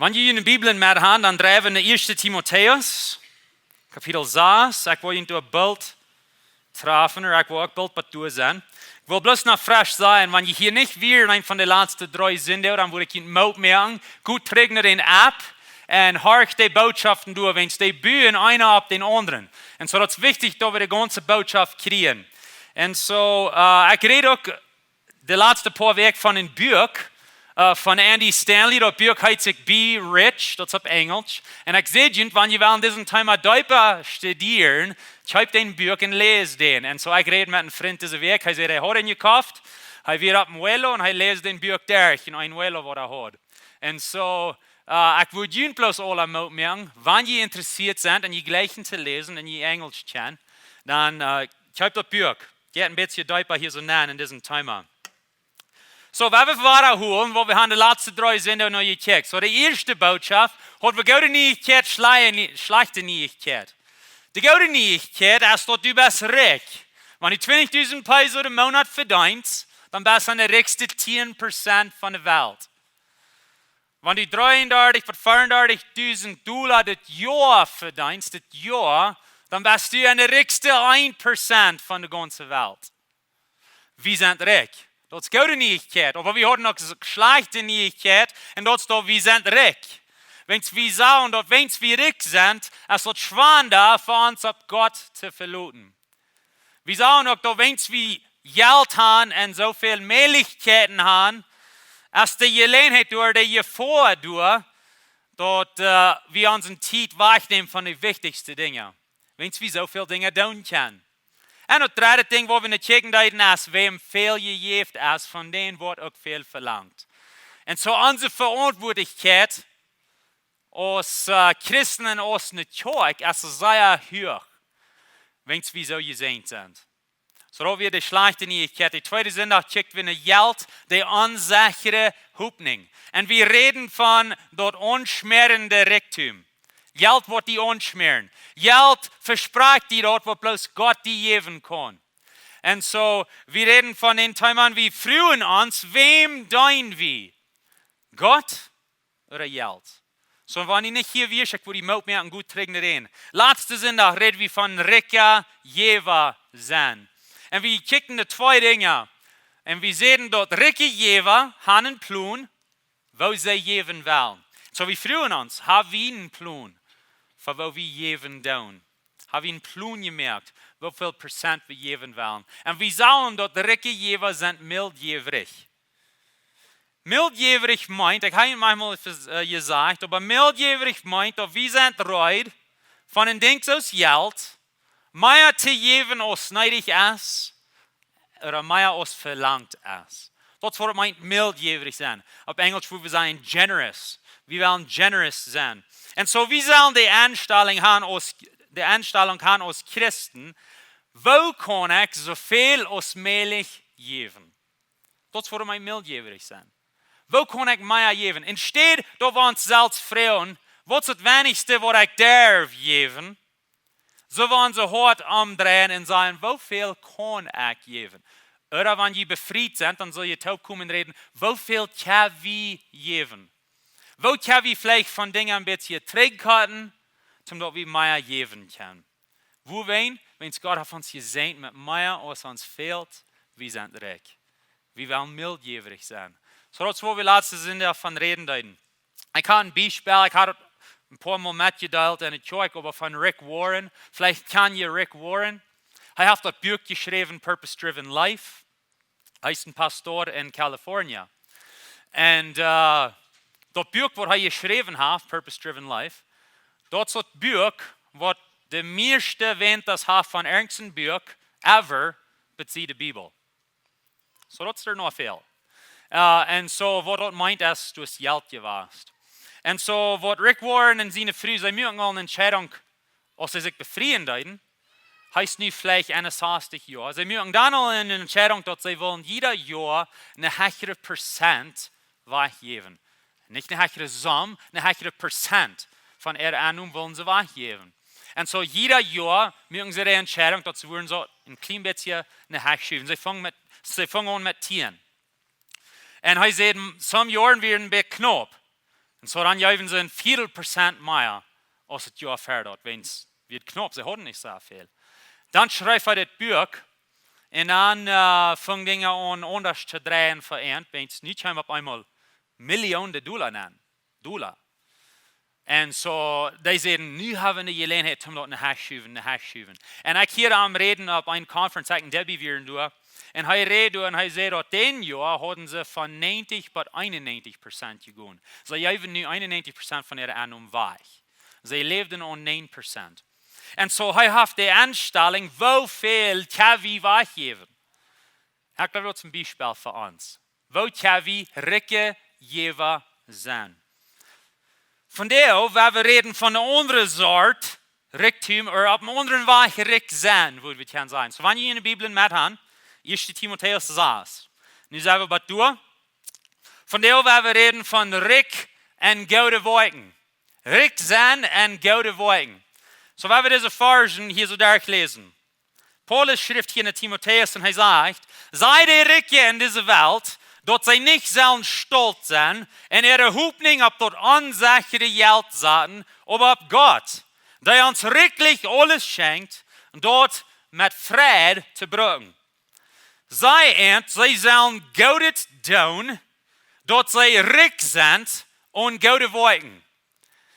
Wenn ihr in der Bibel mit haben, dann drehen wir in 1. Timotheus, Kapitel 6. Ich will ihn durch ein Bild treffen, oder ich will auch ein Bild bei sein. Ich will bloß noch frisch sein, wenn ihr hier nicht wieder ein von den letzten 3 sind, dann würde ich ihn Mut merken, gut trägt den ab und horcht die Botschaften durch, wenn die bühen einer ab den anderen. Und so ist es wichtig, dass wir die ganze Botschaft kriegen. Und so, ich rede auch die letzten paar Wochen von einem Buch, von Andy Stanley. Das Buch heißt sich Be Rich, das ist auf Englisch. Und ich sehe, wenn ihr während diesem Thema Deutsch studieren, schreibt den Buch und lest den. Und so, ich rede mit einem Freund diese Woche, er sagt, er hat ihn gekauft, er wird auf dem Velo und er lest den Buch durch in ein Velo, was er hat. Und so, ich würde Ihnen bloß alle Mut machen, wenn ihr interessiert seid, und ihr gleichen zu lesen und ihr Englisch kennt, dann schreibt das Buch. Geht ein bisschen Deutsch hier so nennen in diesem Thema. So, wenn wir weiterholen, wo wir haben die letzten 3 Sender noch gecheckt. So, die erste Botschaft hat wir gute Neuigkeit, schlechte Neuigkeit. Die gute Neuigkeit ist, dass du bist reich. Wenn du 20.000 Peso im Monat verdienst, dann bist du an der reichsten 10% von der Welt. Wenn du 33 bis 34.000 Dollar das Jahr verdienst, das Jahr, dann bist du an der reichsten 1% von der ganzen Welt. Wir sind reich. Das ist gute Neuigkeit. Aber wir haben noch schlechte Neuigkeit. Und das ist, wir sind reich. Wenn wir sagen, dass wenn wir reich sind, es wird schwer für uns, auf Gott zu verlassen. Wir sagen auch, dass wenn wir Geld haben und so viele Möglichkeiten haben, als die Gelegenheit durch, die wir vorher dass wir unsere Zeit wegnehmen von den wichtigsten Dingen. Wenn wir so viele Dinge tun können. En het derde ding wat we naar checken is, wem veel gegeven is, van denen wordt ook veel verlangt. En zo onze verantwoordelijkheid als Christen en als een kerk is zeer hoog, wenn wir so gesehen sind. So wir die schlechte Neuigkeit. Die zweite Sonntag checkt wir eine Geld, die unsichere Hoffnung. Und wir reden von dort unschmerende Reichtum. Geld wird die unschmeren. Geld verspricht die dort, wo bloß Gott die geben kann. Und so, wir reden von den Themen, wir freuen uns, wem dienen wir? Gott oder Geld? So, wenn ich nicht hier wäre, ich würde die Mut mehr gut trägen reden. Letzte Sonntag reden wir von Rikj, Jever sein. Und wir kicken die 2 Dinge. Und wir sehen dort, Rikj, Jever haben einen Plan, wo sie geben wollen. So, wir freuen uns, haben wir einen Plan, für wo wir geben tun. Haben wir einen Plan gemerkt, wie viel Prozent wir geben wollen. Und wir sagen dort, die Rikj, Jever sind mildjährig. Mildjährig meint, ich habe Ihnen manchmal gesagt, aber mildjährig meint, dass wir sind bereit, von den Dingen aus Geld, mehr zu geben, als neidig ist, oder mehr als verlangt ist. Das ist, was meint mildjährig sein. Auf Englisch würde wir sagen generous. Wir wollen generous sein. Und so, wir sollen die Einstellung haben als Christen, wo kann ich so viel als möglich geben? Das ist, was meint mildjährig sein. Wo kann ich mehr geben? Instead, dass wir uns selbst fragen, was ist das Wenigste, was ich darf geben? So wollen sie hart umdrehen und sagen, wie viel kann ich geben? Oder wenn sie befreit sind, dann soll ihr taub kommen und reden, wie viel kann wir geben? Wo kann wir vielleicht von Dingen ein bisschen trägen, damit wir mehr geben können? Wo wenn es Gott auf uns gesehen mit mehr, als uns fehlt, wir sind reich. Wir wollen mildjährig sein. So, das ist, wo wir letzte sind davon reden. Ich habe ein Beispiel, ich habe ein paar Mal mitgeteilt in der Kirche, aber von Rick Warren. Vielleicht kennt ihr Rick Warren. Er hat das Buch geschrieben, Purpose Driven Life. Er ist ein Pastor in Kalifornien. Und das Buch, das er geschrieben hat, Purpose Driven Life, das ist das Buch, was der meiste erwähnt das hat von irgendeinem Buch ever bezieht die Bibel. So, das ist er noch viel. Und so, was das meint, ist, du hast Geld gewasst. Und so, was Rick Warren in seiner Früh, sie müssen eine Entscheidung, als sie sich befreien wollen, heißt nicht vielleicht 61 Jahre. Sie müssen dann eine Entscheidung, dass sie wollen jeder Jahr eine höhere Prozent weggeben. Nicht eine höhere Summe, eine höhere Prozent von ihrer Einnahme wollen sie weggeben. Und so, jeder Jahr müssen sie die Entscheidung, dass sie wollen so ein klein bisschen eine Höhe schieben. Sie fangen an mit 10. Und er sagt, some Jahren werden wir knapp. En så dan geven ze een 4% meer als het jaar verder. Wens wie het knap, ze hadden niet zoveel. Dan schrijft hij dit boek. En dan vang dingen aan anders te draaien vereend. Wens niet hem op eenmaal miljoenen dollar. En zo, die zeiden, nu hebben we de gelegenheid om dat naar huis schuiven. En ik hier aan reden op een conference, ik en Debbie weer door. En hij reed door en hij zei dat 10 jaar hadden ze van 90 tot 91% gegaan. Ze geven nu 91% van ihre Einnahmen weg. Ze leefden aan 9%. En zo hij heeft de aanstelling, hoeveel kan we weggeven? Ik glaube, dat is een Beispiel voor ons. Wo kan we rijke geven zijn? Vandaar, waar we reden van een andere soort rijkdom, of op een andere weg rijk zijn, hoe we het gaan zijn. So, wanneer je in de Bibel met gaan, 1 Timotheus 6. Nu zijn we wat door. Vandaar, waar we reden van rijk en goede werken. Rijk zijn en goede werken. So, waar we deze versen hier zo daar lezen. Paulus schrijft hier in Timotheus en hij zegt, zij de rijken in deze wereld, dat zij niet zullen stolz zijn en ihre Hoffnung op dat onzekere geld zetten, aber op God, die ons rijkelijk alles schenkt, dort met vrede te brengen. Zij zullen goede doen, dat zij rijk zijn aan goede werken.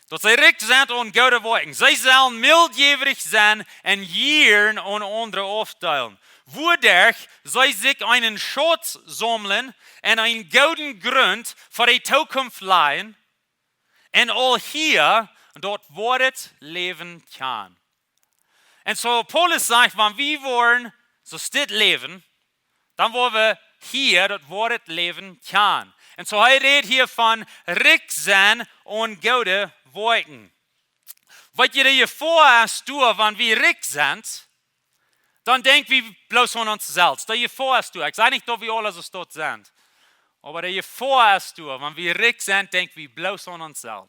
Dat zij rijk zijn aan goede werken. Zij zullen mildgevig zijn en gieren aan anderen opdelen. Wodurch zij zich einen Schatz sammeln en een gouden grond voor de toekomst leiden. En al hier, dort wordt het leven kan. En zo Paulus zegt, wanneer we worden, zo dit leven, dan worden we hier, dat wordt het leven kan. En zo hij redt hier van rijk zijn en goede werken. Wat je je voorst doen, wanneer we rijk zijn, dan denken we bloos aan onszelf. Dat je voorst doen. Ik zeg niet dat we alle zo stot zijn. Maar dat je voorst doen, wanneer we rijk zijn, denken we bloos aan onszelf.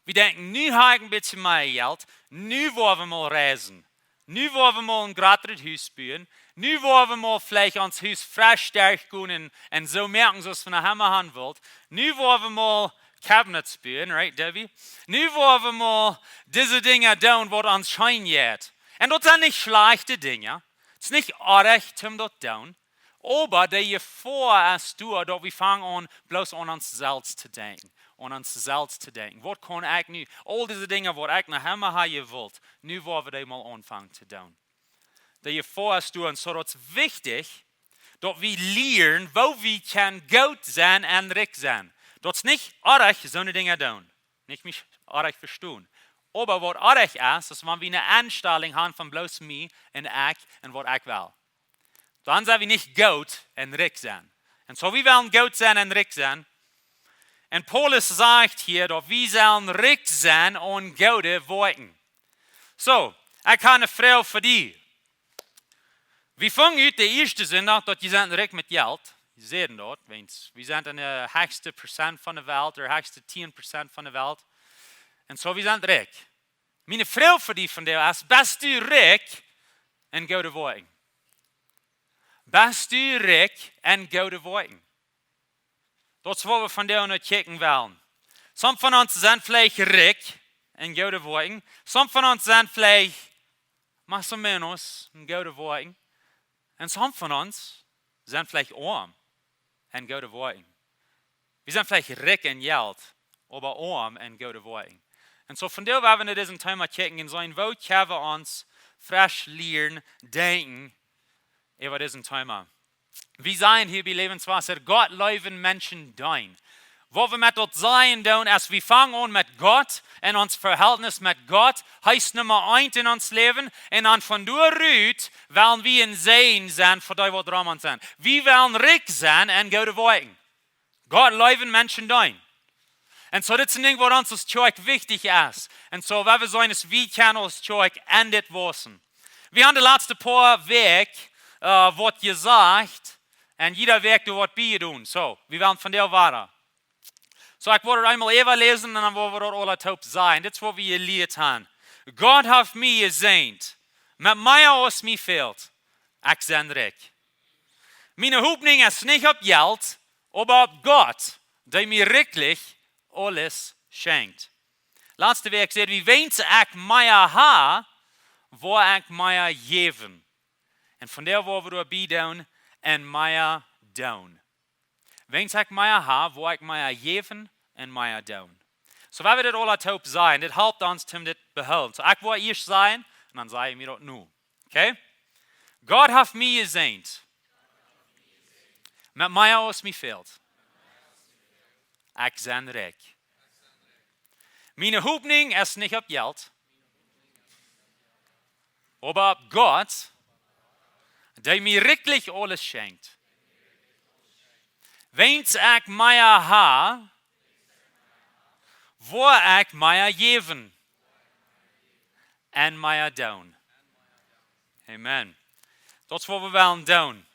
We denken, nu heb ik een beetje meer geld. Nu willen we mal reizen. Nu willen we mal een gratis huis bouwen. Nu willen we mal vielleicht ons huis frisch gaan en zo merken zoals we naar hem gaan wilt. Nu willen we mal cabinets bouwen, right Debbie? Nu willen we mal deze dingen doen wat ons schijn gaat. En dat zijn niet slechte dingen. Het is niet erg om dat te doen. Maar dat je voorst doen, dat we vangen aan bloos aan onszelf te denken. Aan onszelf te denken. Wat kan ik nu? Al deze dingen wat ik naar hem hebben wilt. Nu willen we die mal aanvangen te doen. Dat je voorst doen, zodat het wichtig dat we leren waar we kan goed zijn en rijk zijn. Dat is niet erg zo'n dingen doen. Niet mich erg verstaan. Maar wat erg is wanneer we een aanstelling hebben van bloos mij en ik en wat ik wil. Dan zijn we niet goed en rijk zijn. En zo we willen goed zijn en rijk zijn. En Paulus zegt hier dat we zullen rijk zijn aan goede werken. Zo, ik heb een vraag voor die. We vangen uit de eerste zin dat je bent rijk met geld. Je ziet dat, want we zijn in de hoogste procent van de wereld, de hoogste 10% van de wereld. En zo we zijn rijk. Mijn vraag voor die vandaag is, best u rijk en goede werken? Best u rijk en goede werken? Dat is wat we vandaag naar kijken willen. Some van ons zijn vielleicht rijk en goede werken. Some van ons zijn vielleicht más o menos en goede werken. En some van ons zijn vielleicht arm en goede werken. We zijn vielleicht rijk en geld, maar arm en goede werken. En zo vandaar waar we naar deze thema kijken en zijn, wat kunnen we ons frisch leren denken over deze thema. We zijn hier bij Lebenswasser, God leven Menschen dein. Wat we met dat zijn doen, als we vangen aan met God en ons verhältnis met God, heist nummer 1 in ons leven. En dan van daaruit willen we een zegen zijn voor die wat er zijn. We willen rijk zijn en goede werken. God leven Menschen dein. En zo dit is een ding wat ons als kerk wichtig is. En zo wat we zijn is, wie kan als kerk en dit wissen. We hebben de laatste paar weken wat gezegd. En jeder week doet wat bij doen. Zo, we willen van der waarde. Zo, ik wil er eenmaal even lezen en dan willen we er alle top zijn. Dit is wat we geleerd hebben. God heeft mij gezegend. Met mij als mij veelt. Ik ben rijk. Mijn hoopning is niet op geld, maar op God. Die mij rijkelijk alles schenkt. Laatste week zei wie wens ik mij ha, waar ik mij geven. En van daar waar we erbij doen en mij doen. Wens ik mij ha, waar ik mij geven en mij doen. So we dit al hoop zijn, dit helpt ons om dit behouden. So ik wil eerst zijn, en dan zei je mir dat nu. Okay? God heeft mij gezegd. Met mij als mij veld. Ik ben rijk. Mijn hoopning is niet op geld, aber op God, die mij rijkelijk alles schenkt. Wens ik mij ha, waar ik mij geven en mij doen. Amen. Dat is wat we willen doen.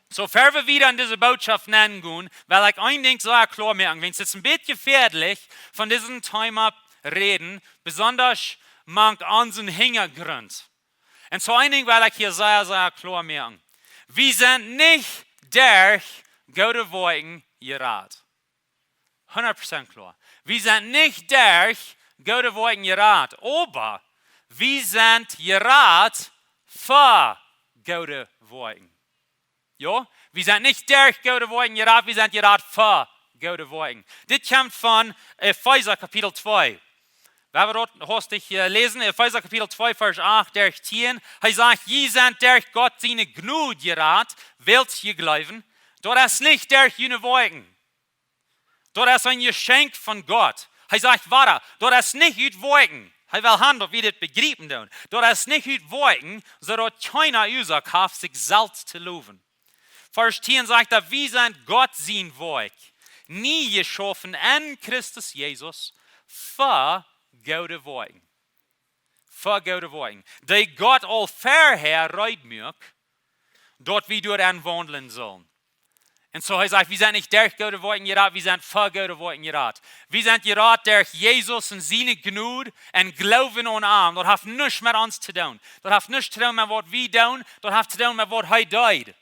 So ver we wieder in diese Botschaft nennen gehen, weil ich ein Ding so klar merken, wenn es jetzt ein bisschen gefährlich von diesem Thema reden, besonders manch unseren Hintergrund. Und so ein Ding will ich hier sehr, sehr klar merken. Wir sind nicht durch gute Worte gerat. 100% klar. Wir sind nicht durch gute Worte gerat, aber wir sind gerat für gute Worte. Ja, wir sind nicht durch gute Worte gerat, wir sind gerat für gute Worte. Das kommt von Epheser Kapitel 2. Wir haben dort hostig lesen, Epheser Kapitel 2, Vers 8, durch 10. Er sagt, ihr seid durch Gott seine Gnade gerat, welches ihr glauben, dort ist nicht durch jene Worte. Dort ist ein Geschenk von Gott. Er sagt, warte, dort ist nicht uit Worte. Er will handeln, wie das begreifen tun. Dort ist nicht uit Worte, so dort keiner Ursache hat, sich selbst zu loben. Vers 10 sagt er, wir sind Gott sein Werk, nie geschaffen in Christus Jesus, für gute Worte. Für gute Worte. Die Gott all vorher reitmück, dort wir durch wandeln sollen. Und so er sagt, wir sind nicht durch gute Worte gerat, wir sind für gute Worte gerat. Wir sind gerat durch Jesus und seine Gnade und Glauben an ihm. Das hat nichts mit uns zu tun. Das hat nichts zu tun mit was wir tun, das hat zu tun mit was er tut.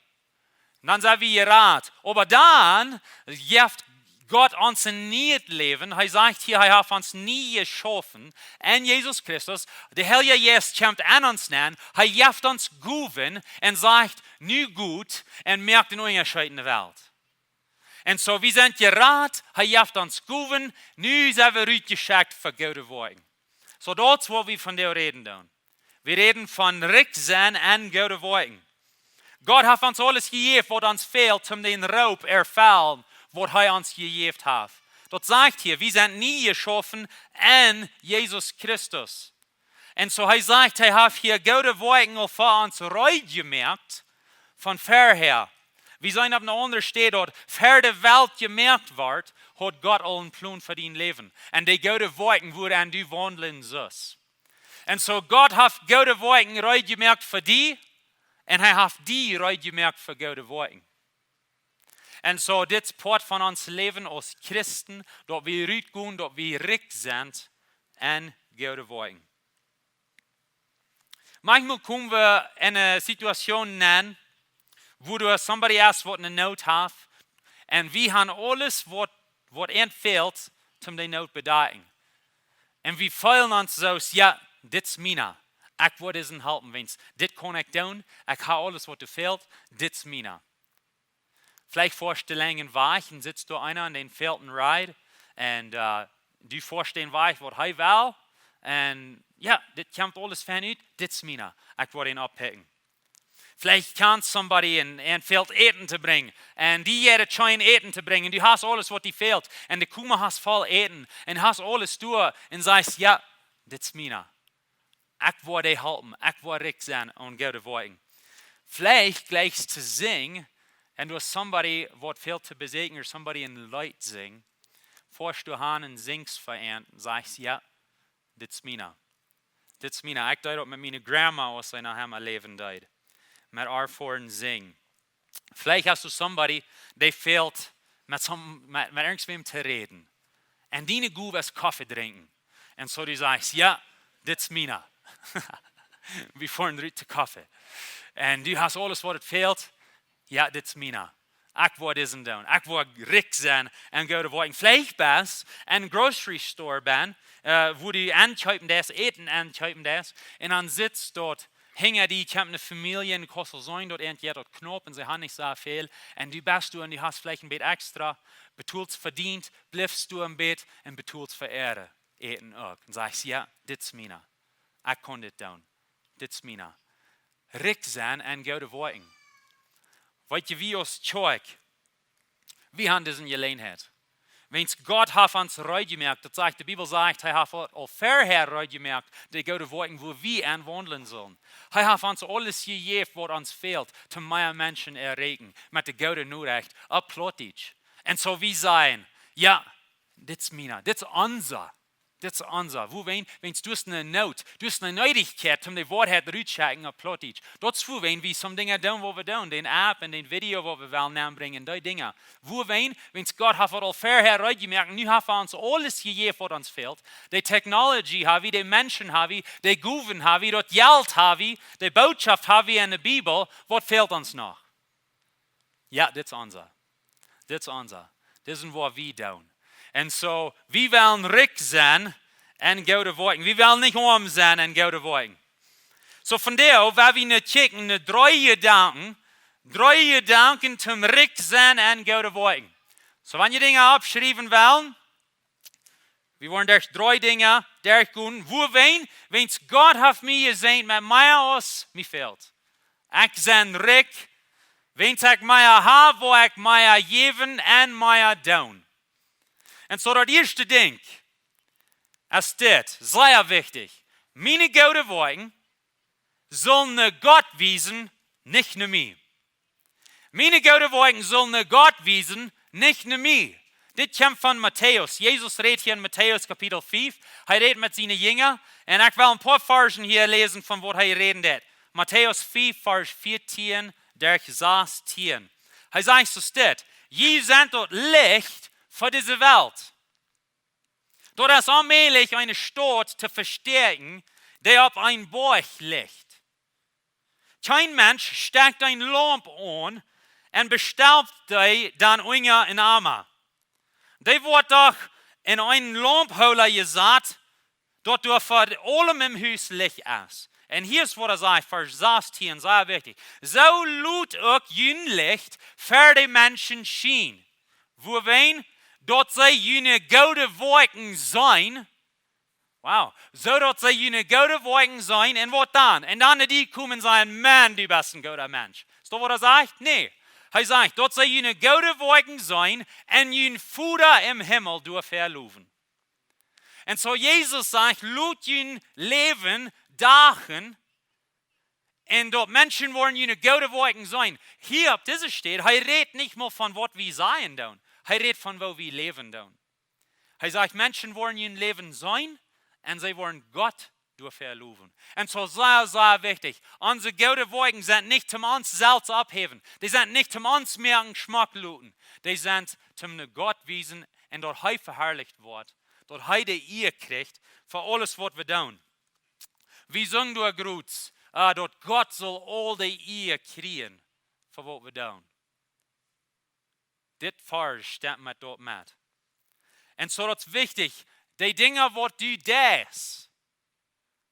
Und dann sind wir gerat. Aber dann gibt Gott uns nie das Leben. Er sagt hier, er hat uns nie geschaffen. In Jesus Christus, der Heilige Geist kommt an uns näher. Er gibt uns Guven und sagt, nu gut und merkt den Unterschied in der Welt. Und so, wir sind gerat, er gibt uns Guven, nu sind wir rütgeschickt für gute Worte. So, das ist, wo wir von der reden. Wir reden von Rikj und gute Worte. Gott hat uns alles gegeben, was uns fehlt, um den Raub erfallen, was er uns gegeben hat. Dort sagt hier, wir sind nie geschaffen in Jesus Christus. Und so er sagt, er hat hier gute Worte für uns gemerkt, von vorher. Wir sind auf einer anderen Stelle dort, für die Welt gemerkt wird, hat Gott allen Plan für dein Leben. Und die gute Worte wurden an die wandeln sollst. Und so Gott hat gute Worte gemerkt für die, und er hat die gemerkt für gute Worte. Und so, das ist Part von uns Leben als Christen, dort wir rausgehen, dort wir Rikj sind, und gute Worte. Manchmal kommen wir in eine Situation nennen, wo du somebody else wat een nood hat, und wir haben alles, was entfehlt, um die Not bedeuten. Und wir fühlen uns so, ja, das ist mina. Ich will diesen helfen, wenn das kann ich tun. Ich habe alles, was fehlt, das ist mina. Vielleicht vorstellen Weichen, sitzt du einer an den Felden ride, und du vorstellen Weich, was er will, und ja, das kommt alles von ut, das ist mina. Ich will ihn abpicken. Vielleicht kann somebody ein Feld eten zu bringen. Und die jeder scheint eten zu bringen. Und du hast alles, was dir fehlt. Und die Kuh hast voll eten. Und hast alles durch. Und sagst, ja, das ist mina. Ich will dich helfen. Ich will Rikj sein und gute Worte. Vielleicht gleich zu singen. Und du hast somebody, was fehlt zu besiegen. Oder somebody in Leid singen. Forst du an und singst für ihn. Und sagst, ja, das ist mina. Das ist mina. Ich deed mit meiner Grandma, als sie nach hem Leben deed. Met haar voor zingen. Vielleicht hast du somebody, der fehlt mit irgendwem zu reden. Und die gut was Kaffee trinken. Und so du sagst, ja, das ist mina. Wir fahren zu Kaffee. Und du hast alles, was fehlt. Ja, das ist mina. Ik wil dit doen. Ik wil rijk zijn en go de Woakjen. Vielleicht best een grocery store ben, wo die aankopen des, eten aankopen des, en dan sitzt dort, hingen die, ich habe eine Familie in Kosselzoin, dort entjährt dort Knopf, und sie haben nicht so viel, und du bist du, und du hast vielleicht ein bisschen extra, betulst verdient, bliffst du ein bisschen, und betulst für Ehre, eten auch. Und sagst, ja, dit is mina. Ich kann dit doen. Dit is mina. Rijk zijn en go de Woakjen. Weet je wie ons tjoik? Wie haben diesen Gelegenheit? Wenn Gott hat uns reutgemerkt, das sagt, die Bibel sagt, er hat all vorher reutgemerkt, die go de Woakjen, wo wir anwandeln sollen. Er hat uns alles gegeben, was uns fehlt, zu mehr Menschen erreichen, mit der gute Nachricht, abplottig. Und so wie sein, ja, das ist mina, das ist unser. Das ist unser. Wo wenn du hast eine Not, du hast eine Neuigkeit, um die Wahrheit rauszuschicken, plötzlich. Das ist wo wenn wir some Dinge tun, wo wir tun, den App und den Video, wo wir wollen anbringen, die Dinge. Wo wenn Gott hat all vorher gemerkt, nu hat uns alles gegeben, was uns fehlt. Die Technologie haben wir, die Menschen haben wir, die Guven haben wir, das Geld haben wir, die Botschaft haben wir in der Bibel. Was fehlt uns noch? Ja, das ist unser. Das ist unser. Das ist, was wir tun. Und so, wir wollen rijk zijn en go de Woakjen. Wir wollen nicht arm sein en go de Woakjen. So von der, weil wir nicht checken, drei Gedanken zum rijk zijn en go de Woakjen. So, wenn ihr Dinge abschreiben wollen, wir wollen durch drei Dinge durchgehen. Wo wenn Gott hat mir gesehen, mit mir aus, mir fehlt. Ich bin rijk, wenn ich mir habe, wo ich mir geben und mir tun. Und so das erste Ding ist das, sehr wichtig. Meine gute Woakjen sollen ne Gott wiesen, nicht ne mir. Meine gute Woakjen sollen ne Gott wiesen, nicht ne mir. Das kommt von Matthäus. Jesus redet hier in Matthäus Kapitel 5. Er redet mit seinen Jüngern. Und ich will ein paar Versen hier lesen, von was er reden wird. Matthäus 5, Vers 14, durch 16. Er sagt so steht, je seid dort Licht für diese Welt. Dort ist allmählich eine Stadt zu verstärken, der auf ein Berg liegt. Kein Mensch steckt ein Lamp an und bestaubt die dann Unger in Arme. Die wird doch in einen Lampholer gesagt, dort du vor allem im Haus Licht ist. Und hier ist, was sagt, Vers 16, sehr wichtig. So lud auch jün Licht für die Menschen schien. Wo wen? Dort sei jene gute Woakjen sein. Wow. So dort sei jene gute Woakjen sein. Und was dann? Und dann die kommen sagen, Mann, du bist ein guter Mensch. Ist das, was er sagt? Nee. Er sagt, dort sei jene gute Woakjen sein und jene Futter im Himmel durchverlaufen. Und so Jesus sagt, lud jene Leben dachen. Und dort Menschen wollen jene gute Woakjen sein. Hier auf dieser steht, er redet nicht mal von was wir sein tun. Er redet von wo wir leben tun. Er sagt, Menschen wollen ihr Leben sein und sie wollen Gott durchverlaufen. Und so sehr, sehr wichtig. Unsere gute Woakjen sind nicht zum uns selbst abheben. Die sind nicht zum uns mehr einen Geschmack luten. Die sind zum Gott wiesen und dort er verherrlicht wird. Dort er die Ehe kriegt für alles, was wir tun. Wie singen du Gruß? Dort Gott soll all die Ehe kriegen für was wir tun. Dit Vers steht mit dort mit. Und so das ist wichtig, die Dinge, was du das,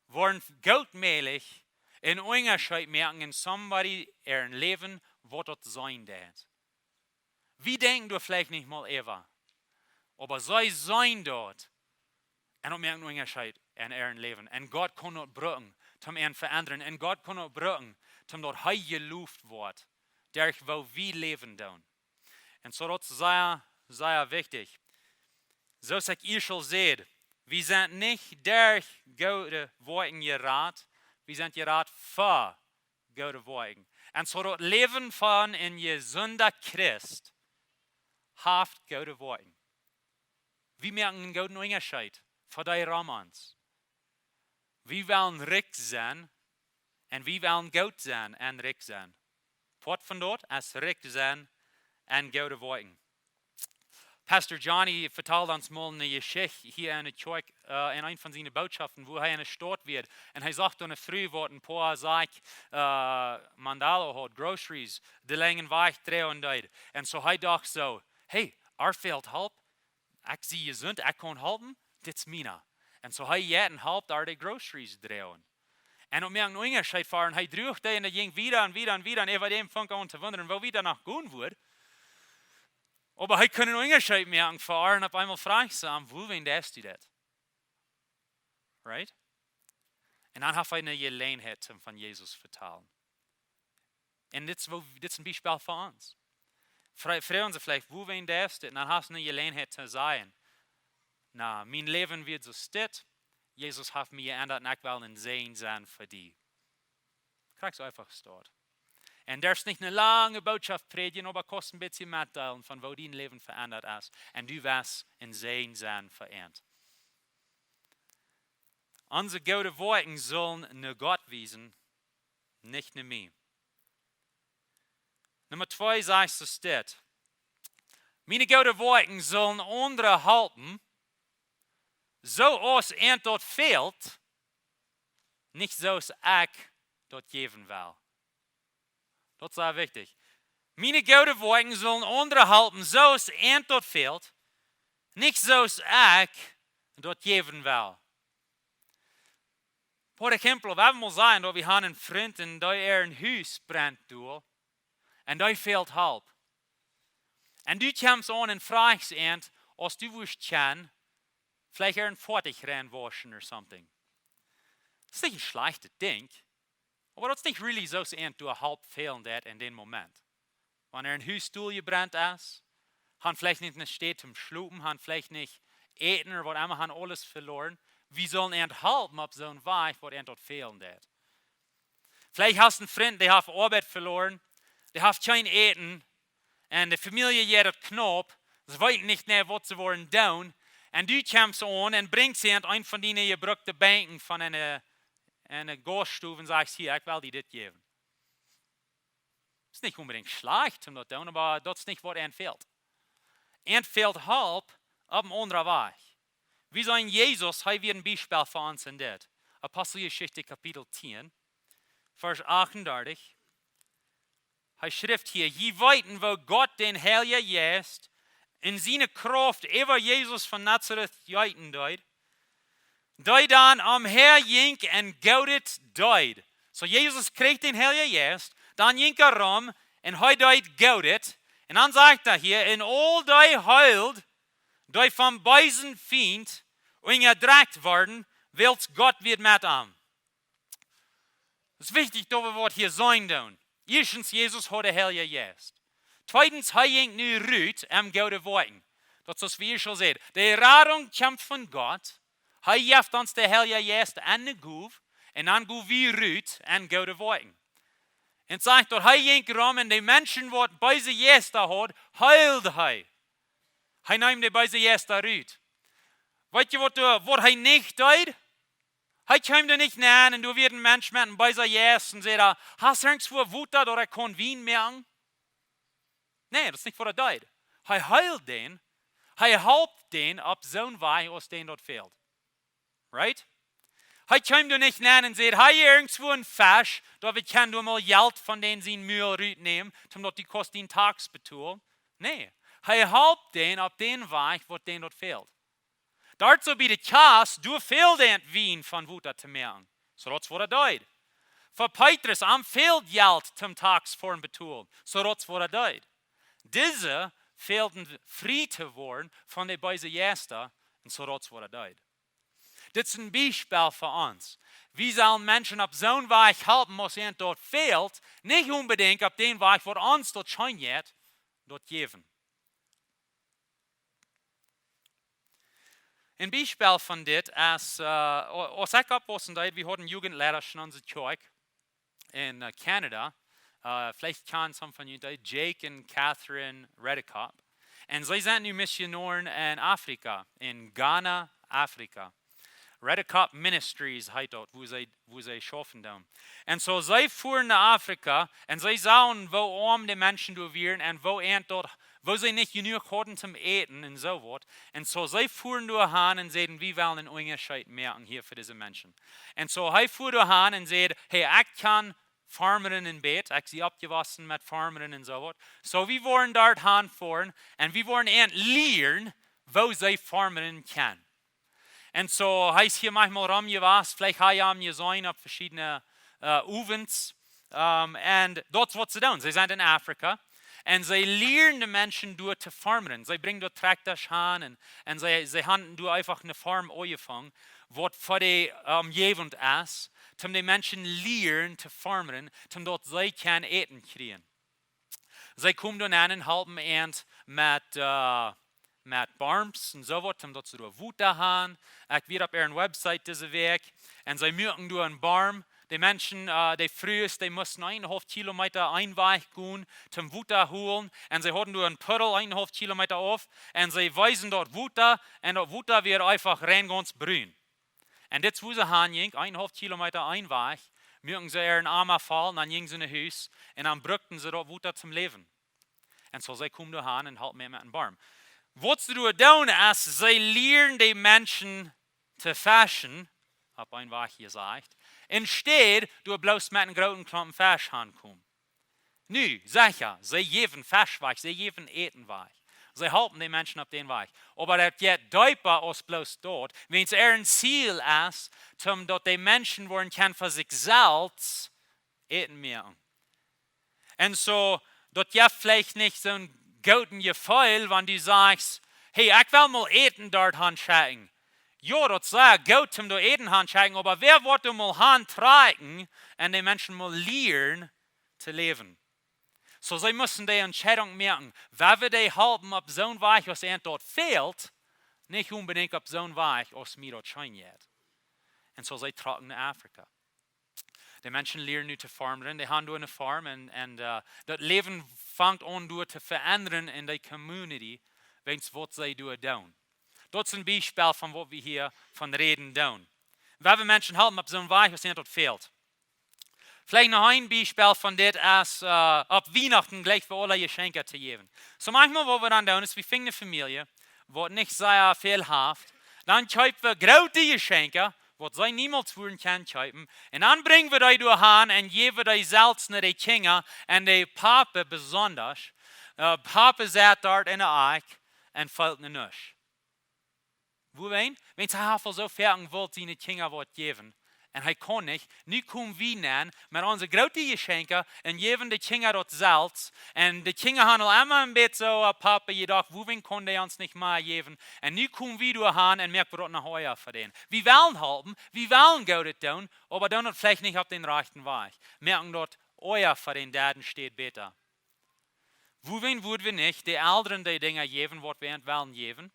wollen goldmählich in Unterschied merken in somebody ihren Leben, was dort sein wird. Wie denken du vielleicht nicht mal Eva? Aber sie sein dort und auch merken Unterschied in ihrem Leben. Und Gott kann dort brücken, zum ihn verändern. Und Gott kann dort brücken, zum dort heilige Luft wird, durch wo wir leben tun. Und so das ist sehr, sehr wichtig. So sagt ihr schon seht, wir sind nicht durch gute Woakjen gerat, wir sind gerat für gute Woakjen. Und so das Leben von ein gesunder Christ haft gute Woakjen. Wir merken einen guten Unterschied für die Romans. Wir wollen rijk sein und wir wollen gut sein und rijk sein. Port von dort ist rijk sein en gode Woakjen. Pastor Johnny vertelt uns mal eine Geschichte hier in der Kirche, in einer von seinen Botschaften, wo er in der Stadt wird. Und er sagt dann früh, wo ein paar sagt, Mandalo hat, Groceries, die langen Weg 300. Und so er dachte so, hey, er fehlt halb, ich sehe gesund, ich kann helfen, das ist mina. Und so er jeden halb da die Groceries drehen. En om jag nog inga sig faren, hij droeg det en det ging wieder und wieder und wieder und er dem funk an zu wundern, wo wieder nach gehen wird. Aber hij kunnen nog inga sig merken fahren, auf einmal fragt sie, wo wen das du das? Right? Und dann hat er eine Gelegenheit von Jesus vertalen. Und das ist ein Beispiel für uns. Fragen sie vielleicht, wo wen das du? Und dann hast du eine Gelegenheit zu sagen, na, mein Leben wird so steht. Jesus hat mir geändert und ich will ein Segen sein für die. Kriegst du einfach dort. Und das ist nicht eine lange Botschaft predigen, aber kostet ein bisschen mitteilen, von wo dein Leben verändert ist. Und du wirst ein Segen sein für ihn. Unsere gute Worte sollen eine Gott wiesen, nicht eine mir. Nummer 2 sagst du das. Meine gute Worte sollen andere halten, so als dort fehlt, nicht so als ich dort geben will. Das ist sehr wichtig. Meine gute Worte sollen andere halten, so als dort fehlt, nicht so als ich dort geben will. Por exemplo, wir mal sagen, dass wir haben einen Freund und da ein Haus brennt durch und da fehlt halb. Und du kommst an und fragst ihn, als du willst kennen, vielleicht ein Fertig reinwaschen oder something. Das ist nicht ein schlechtes Ding, aber das ist nicht really so, dass du halb fehlen dat in dem Moment. Wenn ein Hausstuhl gebrannt ist, haben vielleicht nicht eine Stadt zum Schlupen, haben vielleicht nicht eten oder was immer, haben alles verloren. Wie sollen halten auf so einem Weg, wo dort fehlen dat? Vielleicht hast du einen Freund, der hat Arbeit verloren, der hat kein Eten, und die Familie geht knapp, sie weiß nicht mehr, was sie wollen tun. Und du kommst an und bringst sie an von deinen gebrückten Bänken von einer Gaststube und sagst, hier, ich will dir das geben. Das ist nicht unbedingt schlecht, aber das ist nicht, was fehlt. Fehlt halb auf einem anderen Weg. Wie so ein Jesus, er wird ein Beispiel für uns in das. Apostelgeschichte Kapitel 10, Vers 38. Er schreibt hier, je weiten, wo Gott den Heilige Geist in seine Kraft über Jesus von Nazareth geiten deut, die dann am Herr ging und gaudet deut. So Jesus kriegt den Heiligen Geist, dann ging rum und er deut gaudet. Und dann sagt er hier, in all die heult, die vom bösen Feind ungedreckt worden, willst Gott wird mit ihm. Es ist wichtig, dass wir hier sein tun. Erstens, Jesus hat den Heiligen Geist. Zweitens, er ging nu Rut gute Worten. Das ist, wie ich schon sehe. Die Rettung kommt von Gott. Er gibt uns den Heiligen Geist an den Guf. Und dann gehen wir Rut gute Worten. Und sagt dort, er ging rum und die Menschen, die böse Geister hat, heilt er. Er nimmt die böse Geister Rut. Weißt du, was er nicht tut? Er kommt dir nicht näher und du wirst ein Mensch mit einem bösen Geist und sagt, hast du irgendwo Wut oder kann Wien merken? Nee, das ist nicht, was tut. Er heilt den, er hilft den auf so einen Weg, aus dem dort fehlt. Right? Er kommt dir nicht näher und sagt, hey, irgendwo ein Fisch, da kann du mal Geld von denen sie Müll nehmen, um dort die Kosten den Tags betun. Nee, er hilft den auf den Weg, wo den dort fehlt. Dazu bietet Kass, du fehlt den Wien von Wut zu merken. So das, was tut. Für Petrus, am fehlt Geld zum Tags vorn betun. So das, was tut. Diese fehlten frei zu werden von den bösen Geistern und so das, was tut. Das ist ein Beispiel für uns. Wie sollen Menschen auf so einen Weg helfen, was ihnen dort fehlt, nicht unbedingt auf den Weg, wo uns dort scheint, dort geben. Ein Beispiel von dit ist, als ich abwusste, wir hatten Jugendlehrer schon in unserer Kirche in Kanada. Vielleicht kennen some von euch, Jake und Catherine Rikj. Und sie sind nu Missionaren in Afrika, in Ghana, Afrika. Rikj Ministries heißt dort, wo sie schaffen da. Und so sie fuhren nach Afrika und sie sahen, wo arm die Menschen dort waren und wo dort wo sie nicht genug hatten zum Eten und so was. Und so sie fuhren durch Han und sagten, wir wollen einen Unterschied merken hier für diese Menschen. Und so er fuhr durch Han und sagte, hey, ich kann farmeren in Bett, ich sie abgewassen mit farmeren und so was. So wir wollen dort Han fahren und wir wollen lernen, wo sie farmeren können. Und so heißt hier manchmal rumgewasst, vielleicht haben wir gesehen auf verschiedene Events. Und dort was sie tun. Sie sind in Afrika. Und sie lernen die Menschen dort zu farmen. Sie bringen dort Traktoren an und sie haben dort einfach eine Farm angefangen, was für die Umgebung ist, um die Menschen lernen zu farmen, um dort sie können Eten kriegen. Sie kommen dann an und helfen mit Barms und so was, um dort zu Wuta haben. Ich werde auf ihren Website diese Weg und sie mögen dort einen Barm. Die Menschen, die frühest, die mussten 1,5 Kilometer einweich gehen, zum Wuta holen. Und sie hatten einen Puddel 1,5 Kilometer auf. Und sie weisen dort Wuta. Und dort Wuta wird einfach rein ganz brün. Und jetzt, wo sie hingehen, 1,5 Kilometer einweich, mögen sie ihren Arm fallen, dann gingen sie in ein Haus. Und dann brückten sie dort Wuta zum Leben. Und so sie kommen da hin und halten mir mit einem Baum. Was sie tun ist, sie lernen die Menschen zu fischen, habe einweich gesagt. Instead, du bloß mit einem großen Klumpen Fisch ankommen. Nu, sicher, sie geben Fisch weich, sie geben Eten weich. Sie halten die Menschen auf den Weg. Aber das geht deutlicher als bloß dort, wenn es ein Ziel ist, dass die Menschen wollen können für sich selbst Eten mehr. Und so, dort ja vielleicht nicht so ein guten Gefühl, wenn du sagst, hey, ich will mal Eten dort anschauen. Ja, das ist gut, um da Eden handschauen, aber wer wird mal handtragen und die Menschen mal lernen zu leben? So, sie müssen die Entscheidung merken, wer wir die halten, ob so ein Weich, was ihnen dort fehlt, nicht unbedingt ob so ein Weich, was mir dort scheint. Und so, sie tragen nach Afrika. Die Menschen lernen nu zu farmen, die haben durch eine Farm und das Leben fängt an, durch zu verändern in der Community, wenn es was sie tun. Das ist ein Beispiel von was wir hier von reden tun. Wenn wir Menschen halten, ob so ein Weich, was ihnen dort fehlt. Vielleicht noch ein Beispiel von dem ist, ab Weihnachten gleich für alle Geschenke zu geben. So manchmal, was wir dann tun, ist, wir finden eine Familie, die nicht sehr viel hat. Dann kaufen wir große Geschenke, was sie niemals würden können kaufen. Und dann bringen wir die durch hin und geben die Salz nach den Kindern und die Papa besonders. Papa sitzt dort in der Eich und fällt eine Nuss. Wenn sie einfach so fertig wollen, seine Kinder geben, und er kann nicht, nu kommen wir dann mit unseren großen Geschenken und geben die Kinder dort Salz. Und die Kinder haben immer ein bisschen so, Papa, jedoch, wohin können die uns nicht mehr geben? Und nu kommen wir durch und merken wir dort noch Heuer für den. Wir wollen helfen, wir wollen Gutes tun, aber dann vielleicht nicht auf den rechten Weg. Merken dort, euer für den Daten steht besser. Wohin würden wir nicht die Älteren die Dinge geben, was wir wollen geben?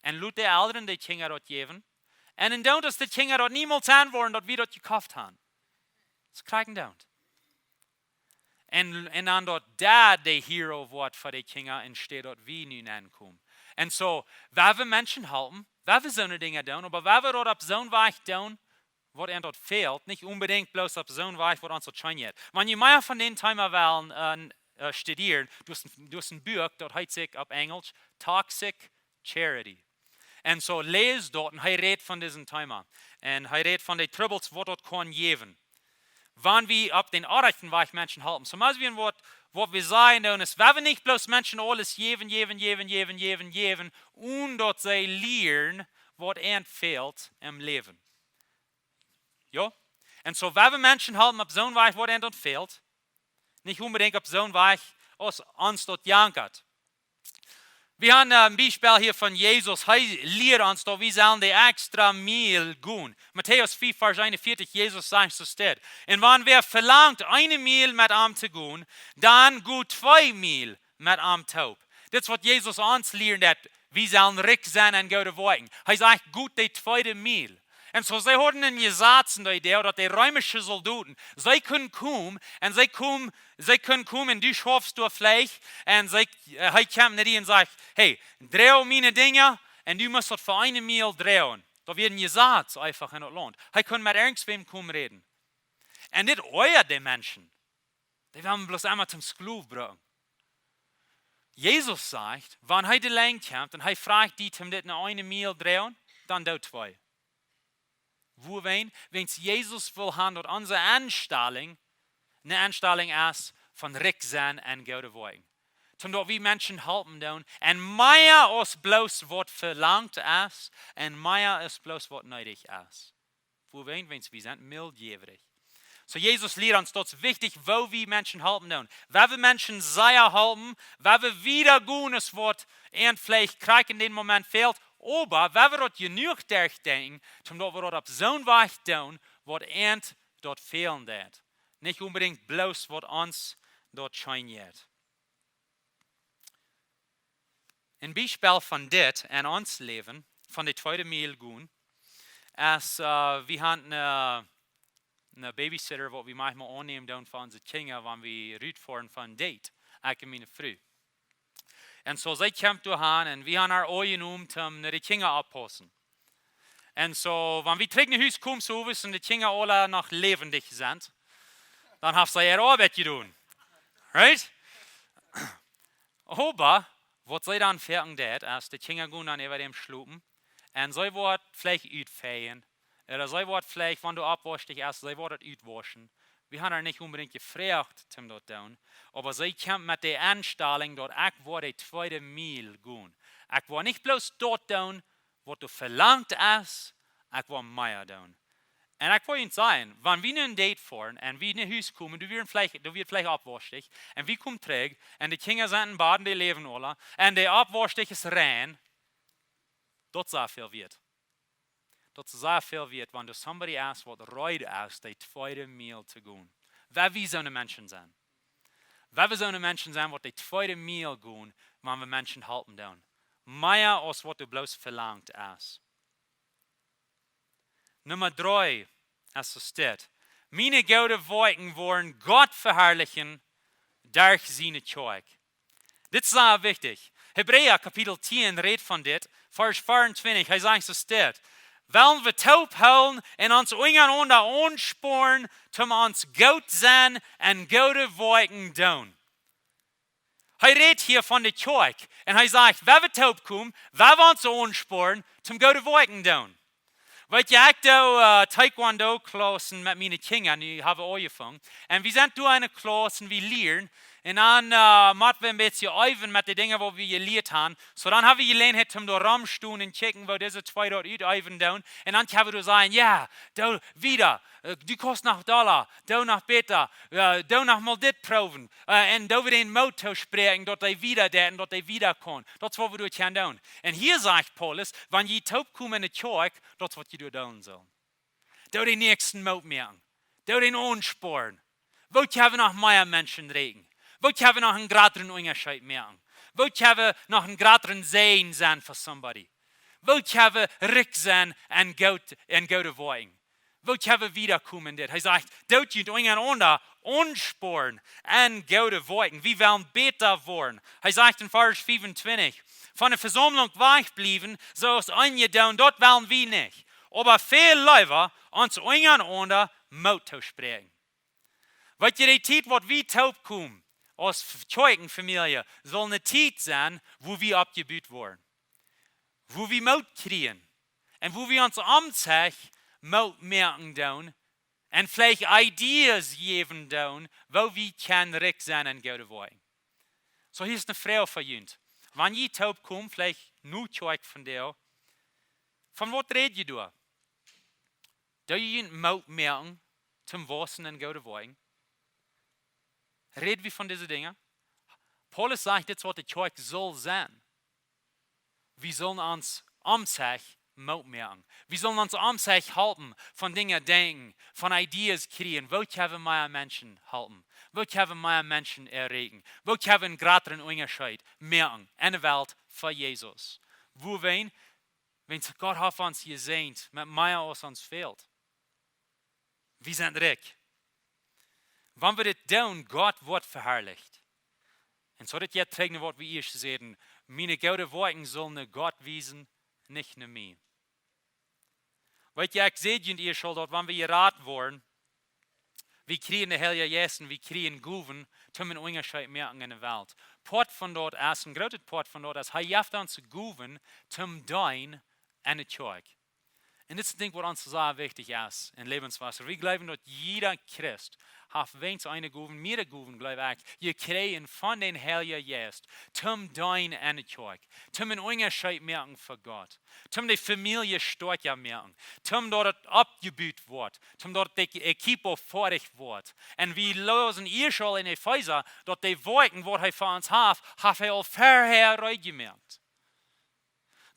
Und laut die Eltern die Kinder dort geben. Und dann dass die Kinder dort niemals antworten, dort wir dort gekauft haben. Das kriegen dort. Und dann dort da der Hero wird für die Kinder und steht dort wie nun ankommen. Und so, wenn wir Menschen halten, wenn wir so eine Dinge tun, aber wenn wir dort auf so ein Weg tun, was ihnen dort fehlt, nicht unbedingt bloß auf so ein Weg, was uns dort scheint. Wenn ihr mehr von den Themen wollen studieren, du hast ein Buch, dort heißt sich auf Englisch Toxic Charity. Und so lese dort und er redet von diesem Thema. Und er redet von den Troubles, die dort können geben. Wenn wir auf den rechten Weg Menschen halten. So was wir sagen, ist, wenn wir nicht bloß Menschen alles geben, und dort sie lernen, was ihnen fehlt im Leben. Ja? Und so, wenn wir Menschen halten auf so einen Weg, was ihnen dort fehlt, nicht unbedingt auf so einen Weg, was uns dort jankert. Wir haben ein Beispiel hier von Jesus. Er lehrt uns, dass wir sollen die extra Mehl gehen. Matthäus 4, Vers 41, Jesus sagt so steht. Und wenn wer verlangt, eine Mehl mit ihm zu gehen, dann gut 2 Mehl mit ihm taub. Das ist, was Jesus uns lehrt, wir sollen Rikj sein und gute Woakjen. Er sagt, gut die 2. Mehl. Und so, sie hatten einen Gesetz in der Idee, dass die römischen Soldaten, sie können kommen, und sie können kommen, und du schaffst du Fleisch, und sie kommen nicht und sagt, hey, dreh meine Dinge, und du musst das für eine Mehl drehen. Da wird ein Gesetz einfach in das Land. Er kann mit irgendwem kommen reden. Und nicht euer die Menschen. Die werden bloß einmal zum Sklaven bringen. Jesus sagt, wenn er allein kommt und er fragt die, um das eine Mehl drehen, dann Daut 2. Wo wenn es Jesus will haben, dass unsere Anstellung eine Anstellung ist von Rikj und goede Woakjen. Omdat wir Menschen helpen doen en meer als bloß wat verlangt ist en meer als bloß wat nötig ist. Wo wenn wir sind mildjährig. So Jesus lehrt uns, das ist wichtig, wo wir Menschen helfen doen. Wenn wir Menschen sehr helfen, wenn wir wieder gutes Wort und vielleicht kriegen in dem Moment fehlt, aber wenn wir dort genug denken, omdat wir dort auf so einen Weg tun, was dort fehlen wird. Nicht unbedingt bloß, was uns dort scheint. Ein Beispiel von dit in ons Leben, von der tweede Mehl gehen, ist, wir haben eine Babysitter, die wir manchmal annehmen für unsere Kinder, wenn wir rüberfahren von Daut, ich und meine Frau. Und so sie kommt dahin und wir haben haar genommen, um die Kinder abzupassen. Und so, wenn wir zurück nach Hause kommen, so und die Kinder alle noch lebendig sind, dann haben sie ihre Arbeit getan. Right? Aber, was sie dann fertig tut, ist, die Kinder gehen dann über dem Schlupen und sie wird vielleicht ausfegen. Oder sie wird vielleicht, wenn du abwaschst, sie wird auswaschen. Wir haben nicht unbedingt gefragt, um das zu tun. Aber sie kommt mit der Anstellung, dass ich will die zweite Mehl gehen. Ich will nicht bloß dort tun, was du verlangt hast, ich will mehr tun. Und ich will Ihnen sagen, wenn wir in ein Date fahren und wir in ein Haus kommen, du wirst vielleicht abwaschig, und wir kommen zurück, und die Kinder sind in Baden, die leben alle, und der abwaschig ist rein, das sehr viel wird. Das sehr viel wird, wenn du somebody askst, was reut ist, die zweite Mehl zu gehen. Weil wir so eine Menschen sind. Weil wir so eine Menschen sind, was die zweite Mehl gehen, wenn wir Menschen helfen tun. Mehr als was du bloß verlangt hast. Nummer 3, als es steht. Meine goede Woakjen wollen Gott verherrlichen durch seine Zeug. Das ist sehr wichtig. Hebräer Kapitel 10 redet von dit, Vers 24, er sagt, so steht. Wollen wir taub houden en ons ondereinander aansporen, om ons goed zijn en goede Woakjen doen. Hij redt hier van de kerk en hij zegt, wenn wir taub komen, wir ons aansporen, om goede Woakjen doen. Weet je, ik doe Taekwondo-klassen met mijn kinderen, die hebben aangevangen. En we zijn door een klas en we leren. En dan moeten we een beetje oefenen met de dingen die we geleerd hebben. So dan hebben we geleerd om door ramstoen en checken, waar deze twee dort uitoefenen doen. En dan kunnen we zeggen, ja, du wieder, du kost nog dollar, du nog beter, du nog mal dit proeven. En du weer een motto spreken, dat hij wieder deed en dat hij wieder kon. Dat is wat we door kunnen doen. En hier zegt Paulus, wanneer je taub komt in de kerk, dat is wat je door doen zal. Du de nächsten Mut merken. Du den aansporen. Wat hebben we nog meer mensen reden? Wat hebben we nog een grotere onderscheid merken? Wat hebben we nog een grotere zijn zijn voor somebody? Wat hebben we rijk zijn en goede Woakjen? Wat hebben we wiederkomen dit? Hij zegt, Daut je ondereinander aansporen en goede Woakjen. We willen beter worden. Hij zegt in vers 25, van de verzameling wegblijven, zoals angedaan, dat willen we niet. Aber veel liever ons ondereinander Mut te spreken. Wat je die tijd wat we taub komen, als Zeugenfamilie, soll eine Zeit sein, wo wir abgebüht worden. Wo wir Mut kriegen. Und wo wir uns amtlich Mut merken tun. Und vielleicht Ideas geben tun, wo wir können recht sein und gute Woakjen. So hier ist eine Frau für uns. Wenn ihr taub kommt, vielleicht nur Zeug von dir. Von was redet ihr da? Da ihr Mut merken zum Wassen und gute Woakjen. Reden wir von diesen Dingen? Paulus sagt, das was die Kirche soll sein. Wir sollen uns amtlich Mut merken. Wir sollen uns amtlich halten, von Dingen denken, von Ideen kriegen. Wo können wir Menschen halten? Wo können wir Menschen erregen? Wo können wir einen größeren Unterschied merken in der Welt für Jesus? Wo wenn Gott hat uns gesehen, mit mehr als uns fehlt. Wir sind reich. Wenn wir das tun, Gott wird verherrlicht. Und so das jetzt zeigen, was wir hier sehen. Meine gute Woakjen sollen Gott wiesen, nicht nur mir. Weil ich sehe, ihr schon dort, wenn wir geraten worden, wir kriegen de Heilige Geest en wir kriegen Goven, zum een Unterschied merken in der Welt. Port von dort ist, ein großes Port von dort ist, hij heeft ons Goven zum dein en het Zeug. Und das ist ein Ding, was uns sehr wichtig ist in Lebenswasser. Wir glauben, dass jeder Christ hat wenigstens eine Goven, mehrere Goven, glaube ich, je kriegen von den Heiligen Geist zum dein en het Zeug, zum een Unterschied merken für Gott, zum die Familie stark merken, zum dort abgebaut wird, zum dort die Equipo fertig wird. Und wir lösen ihr schon in Epheser, dass die Wolken, die er für uns hat er auch vorher gemerkt.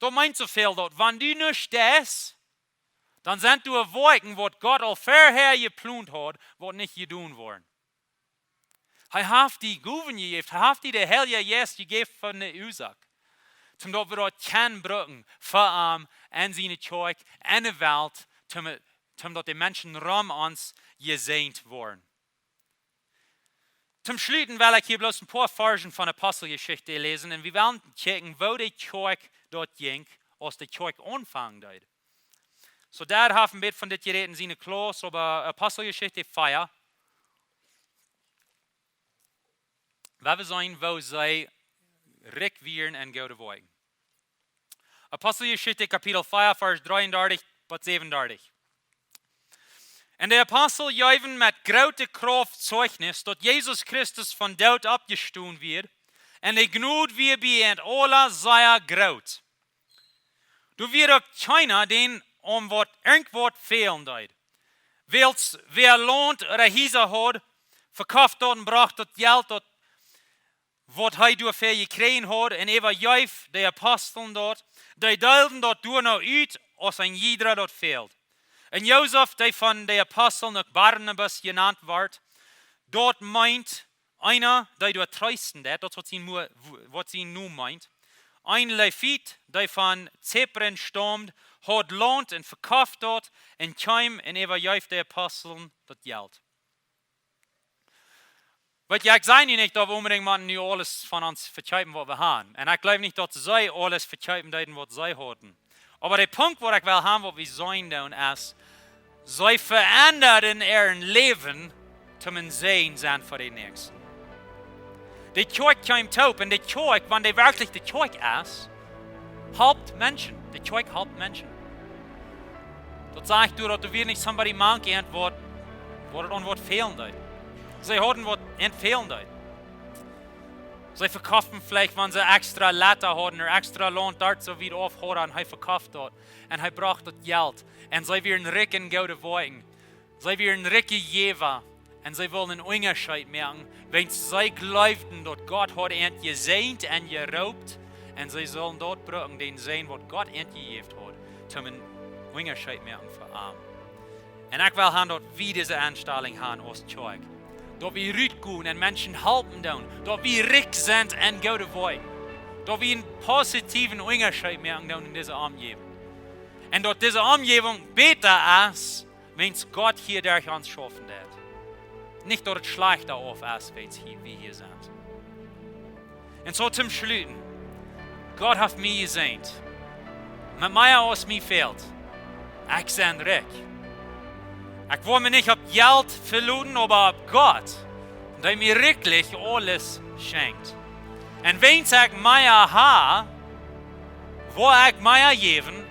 Da meint so viel dort, wenn du nicht stehst, dann sind du Wolken, was Gott al vorher geplant hat, was nicht gedaan worden. Hij heeft die Goven gegeven, hij heeft die de Heilige Geest gegeven van de Ursache. Zodat we dat kunnen gebruiken voor en zijn Zeug en de Welt, zodat de mensen rum ons gezegend worden. Zum Schlussen will ich hier bloß ein paar Versen von der Apostelgeschichte lesen und wir werden checken, wo der Zeug dort ging, als der Zeug anfangen dort. So daar haben wir von dit gereden zijn Klaus über Apostelgeschichte 4. Waar we zijn, wo zij Rikj wieren en goede woorden. Apostelgeschichte Kapitel 4, Vers 33 bis 37. En de apostel geven met grote kracht Zeugnis, dat Jezus Christus van Daut abgestoßen wird, en de Gnade wir bij het alle sehr groot. Du wird auch keiner den wat irgendwas fehlen deed. Wer lohnt oder hieser hat, verkauft dort und bracht dort Geld, dort, wat hij door veel gekregen had, en even juif de apostelen dort, die deelden dort door nou uit, als een jeder dort fehlt. En Jozef, die van de apostelen nog Barnabas genannt wordt, dort meint einer, die dort treisten deed, dat wat sie nu meint. Ein Levit, die von Zypern stammt, hat lohnt und verkauft dort und kam und überjuift die Aposteln das Geld. Weil ich sage nicht, dass wir unbedingt nu alles von uns verkaufen, was wir haben. Und ich glaube nicht, dass sie alles verkaufen, was sie hatten. Aber der Punkt, wo ich will haben, was wir sein tun, ist, sie verändern ihr Leben zum Sehen sein für die Nächsten. Die Zeug kommt taub und die Zeug, wenn die wirklich die Zeug ist, helpt Menschen. Die Zeug helpt Menschen. Dat sagt du, dass du nicht somebody manken, was fehlen deed. Sie haben was fehlen deed. Sie verkaufen vielleicht, wenn sie extra Letter haben oder extra Lohn dort so wie auf haben, und er verkauft dort. Und er braucht das Geld. Und sie werden Ricken gute Wogen. Sie werden Ricken Jever. Und sie wollen einen Unterschied merken, wenn sie glaubten, dass Gott hat ihn gesehnt und geraubt. Und sie sollen dort brauchen, den sehen, was Gott ihnen gegeben hat, zum einen Unterschied merken für ihn. Und ich will haben, dass wir diese Anstellung haben als Zeug. Dass wir rausgehen und Menschen helfen tun. Dass wir Rikj sind und gute wollen. Dass wir einen positiven Unterschied merken in dieser Umgebung. Und dass diese Umgebung besser ist, wenn es Gott hier durch uns schaffen wird. Nicht, dass es schlechter auf ist, wenn wir hier sind. Und so zum Schluss. Gott hat mich gesehnt. Mit mir aus mir fehlt. Ich bin Rikj. Ich will mir nicht auf Geld verlassen, aber auf Gott, der mir wirklich alles schenkt. Und wenn ich mir habe, will ich mir geben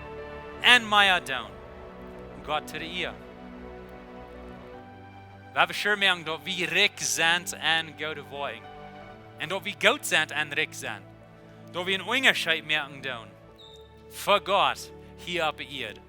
und mir tun. Gott zu dir. Wir beschwören merken, dass wir Rikj sind und gute wollen. Und dass wir gut sind und Rikj sind. Dass wir einen Unterschied merken tun. Für Gott hier auf der Erde.